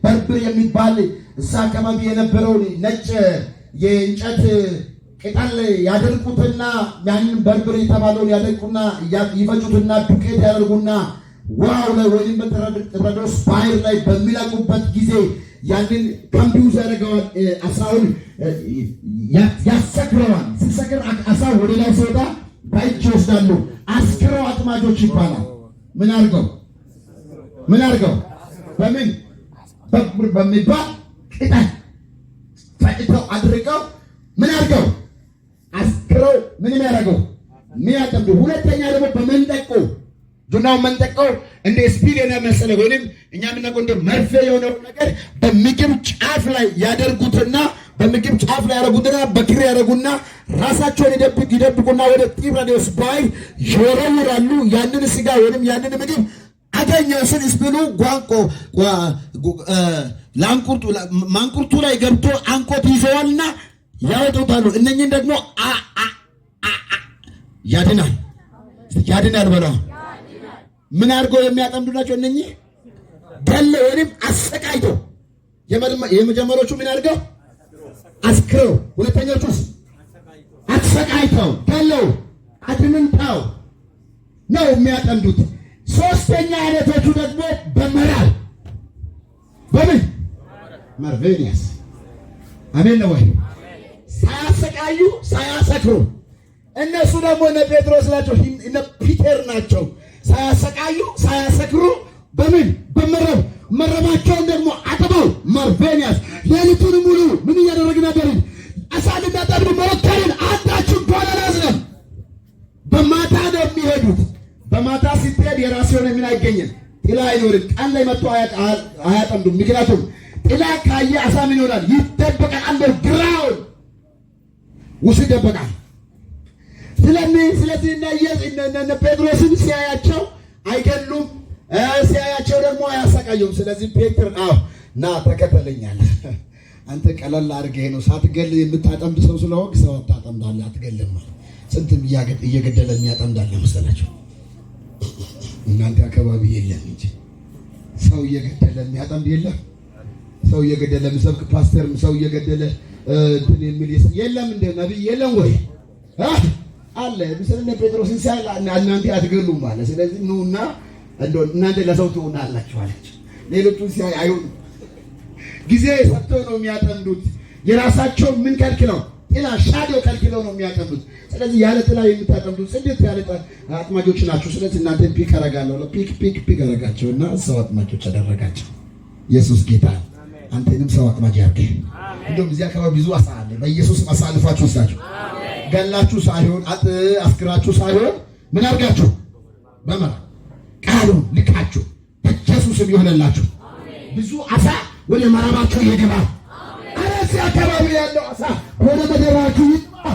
በርብር የሚባል እዛ አካባቢ የነበረውን ነጭ የእንጨት ቅጠል ያደርቁትና ያንን በርብር የተባለውን ያደርቁና ይፈጩትና ዱቄት ያደርጉና ውሃው ላይ ወይም በጥብረዶስ ባህር ላይ በሚለቁበት ጊዜ ያንን ኮምፒውዝ ያደርገዋል። አሳውን ያሰክረዋል። ሲሰክር አሳው ወደ ላይ ሲወጣ በእጅ ይወስዳሉ። አስክረው አጥማጆች ይባላል። ምን አድርገው በምን በሚባል ቅጠል ፈጭተው አድርገው ምን አድርገው አስክረው ምን ያደርገው የሚያጠምዱ። ሁለተኛ ደግሞ በመንጠቆ ጁናው መንጠቆ እንደ ስፒል የመሰለ ወይም እኛ የምናውቀው እንደ መርፌ የሆነው ነገር በምግብ ጫፍ ላይ ያደርጉትና በምግብ ጫፍ ላይ ያደርጉትና በክር ያደርጉና ራሳቸውን ይደብቁና ወደ ጢብራዴዎስ ባህር ይወረውራሉ። ያንን ስጋ ወይም ያንን ምግብ አገኘው ስል ስፒሉ ጓንቆ ማንቁርቱ ላይ ገብቶ አንቆት ይዘዋልና ያወጡታሉ። እነኚህን ደግሞ ያድናል በለው። ምን አድርገው የሚያጠምዱ ናቸው እነኚህ? ገለው ወይም አሰቃይተው። የመጀመሪያዎቹ ምን አድርገው አስክረው፣ ሁለተኞቹስ አሰቃይተው ገለው አድንንታው ነው የሚያጠምዱት። ሶስተኛ አይነቶቹ ደግሞ በመራብ በምን መርቬኒያስ አሜን ነው ወይ? ሳያሰቃዩ ሳያሰክሩ። እነሱ ደግሞ እነ ጴጥሮስ ናቸው፣ እነ ፒተር ናቸው። ሳያሰቃዩ ሳያሰክሩ በምን በመረብ መረባቸውን ደግሞ አጥበው መርቬኒያስ። ሌሊቱን ሙሉ ምን እያደረግን ነበርን? አሳ ልናጠምድ ሞከርን። አንዳችን እንኳን አልያዝንም። በማታ ነው የሚሄዱት። በማታ ስትሄድ የራሱ የሆነ ምን አይገኝም፣ ጥላ አይኖርም። ቀን ላይ መጥቶ አያጠምዱም። ምክንያቱም ጥላ ካየ አሳ ምን ይሆናል? ይደበቃል። አንደር ግራውንድ ውስጥ ይደበቃል። ስለዚህ እነ ጴጥሮስን ሲያያቸው አይገሉም፣ ሲያያቸው ደግሞ አያሰቃዩም። ስለዚህ ጴጥር ና ተከተለኛል። አንተ ቀለል አድርገህ ነው ሳትገል የምታጠምድ ሰው ስለሆንክ ሰው አታጠምዳለህ፣ አትገልም። ስንትም እየገደለ የሚያጠምዳለህ መሰላቸው። እናንተ አካባቢ የለም እንጂ ሰው እየገደለ የሚያጠምድ የለም። ሰው እየገደለ የሚሰብክ ፓስተርም ሰው እየገደለ እንትን የሚል የለም። እንደ ነብይ የለም ወይ አለ? ምስለነ ጴጥሮስን ሲያላ እናንተ አትገሉም ማለት። ስለዚህ ነውና እንደው እናንተ ለሰው ትሆናላችሁ አለች። ሌሎቹ ሲያይ አይሆኑ ጊዜ ሰጥተው ነው የሚያጠምዱት። የራሳቸው ምን ከልክለው ጥላ ሻዶ ከልክለው ነው የሚያጠምዱት። ስለዚህ ያለ ጥላ የምታጠምዱት ጽድት ያለ አጥማጆች ናችሁ። ስለዚህ እናንተ ፒክ አረጋለሁ ፒክ አረጋቸውና ሰው አጥማጆች አደረጋቸው። ኢየሱስ ጌታ አንተንም ሰው አጥማጅ ያርገህ። እንደውም እዚህ አካባቢ ብዙ አሳ አለ። በኢየሱስ አሳልፋችሁ ወስዳችሁ ገላችሁ ሳይሆን አስክራችሁ ሳይሆን ምን አድርጋችሁ በመራ ቃሉን ልካችሁ በኢየሱስም ይሆነላችሁ። ብዙ አሳ ወደ መረባችሁ ይገባል። አረስ አካባቢ ያለው አሳ ወደ መደራችሁ ይጥማ።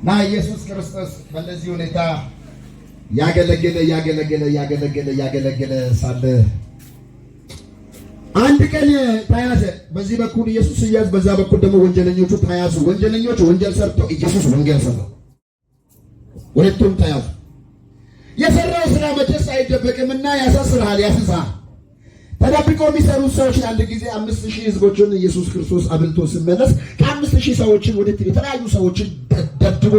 ና ኢየሱስ ክርስቶስ በእንደዚህ ሁኔታ ያገለገለ ሳለ አንድ ቀን ተያዘ። በዚህ በኩል ኢየሱስ ሲያዝ፣ በዛ በኩል ደግሞ ወንጀለኞቹ ተያዙ። ወንጀለኞቹ ወንጀል ሰርተው ኢየሱስ ወንጌል ሰራ። ሁለቱም ተያዙ። የሰራው ስራ መቼስ አይደበቅምና ያሳስርሃል፣ ያስዛል። ተደብቀው የሚሰሩ ሰዎች አንድ ጊዜ 5000 ህዝቦችን ኢየሱስ ክርስቶስ አብልቶ ሲመለስ ከ5000 ሰዎችን ወደ የተለያዩ ሰዎችን ደብድቦ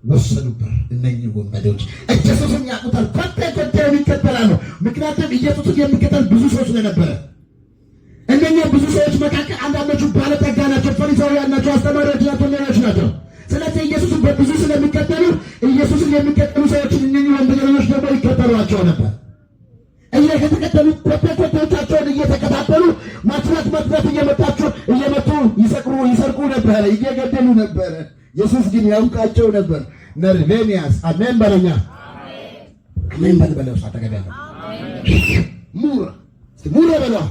ወሰዱበት። እነኚህ ወንበዴዎች ኢየሱስን ያቁታል፣ ኮቴው ይከተላሉ። ምክንያቱም ኢየሱስን የሚከተል ብዙ ሰው ስለነበረ እነኛ ብዙ ሰዎች መካከል አንዳንዶቹ ባለጠጋ ናቸው፣ ፈሪሳውያን ናቸው፣ አስተማሪዎች ናቸው፣ ሌሎች ናቸው። ስለዚህ ኢየሱስን በብዙ ስለሚከተሉ ኢየሱስን የሚከተሉ ሰዎችን እነኚህ ወንበዴዎች ደግሞ ይከተሏቸው ነበር። እየተከተሉ ኮቴዎቻቸውን እየተከታተሉ ማትራት እየመቱ ይሰርቁ ነበረ፣ እየገደሉ ነበረ። ኢየሱስ ግን ያውቃቸው ነበር። ነርቬኒያስ አሜን በለኛ፣ አሜን በለው። ሳተገደለ ሙራ በለው